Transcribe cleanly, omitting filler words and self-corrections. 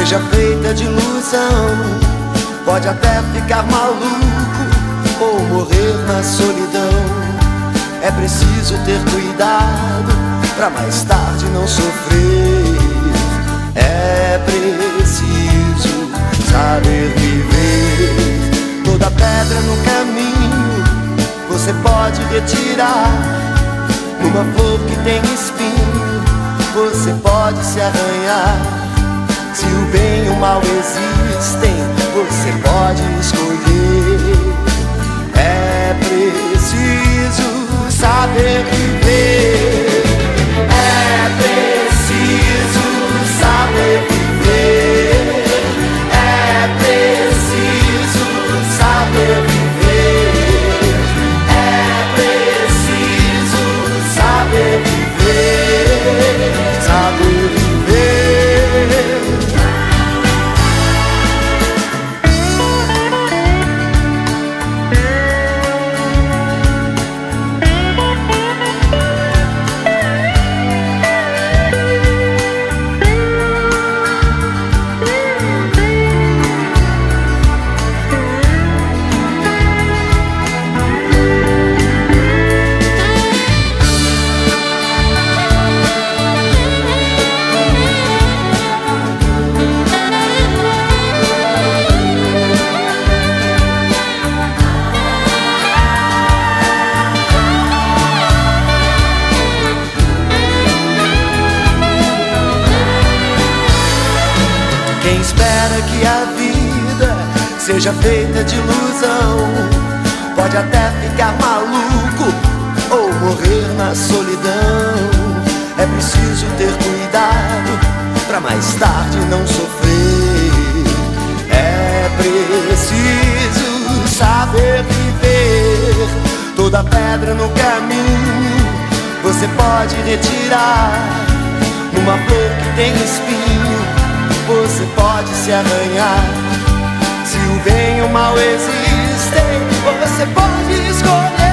seja feita de ilusão. Pode até ficar maluco ou morrer na solidão. É preciso ter cuidado pra mais tarde não sofrer. É preciso saber viver. Toda pedra no caminho você pode retirar. Numa flor que tem espinho você pode se arranhar. Se o bem e o mal existem, você pode escolher. É preciso saber viver. É preciso saber viver. É preciso saber viver. É preciso saber viver. Saber viver. Quem espera que a vida seja feita de ilusão pode até ficar maluco ou morrer na solidão. É preciso ter cuidado pra mais tarde não sofrer. É preciso saber viver. Toda pedra no caminho você pode retirar. Numa flor que tem espinho você pode se arranhar. Se o bem e o mal existem, você pode escolher.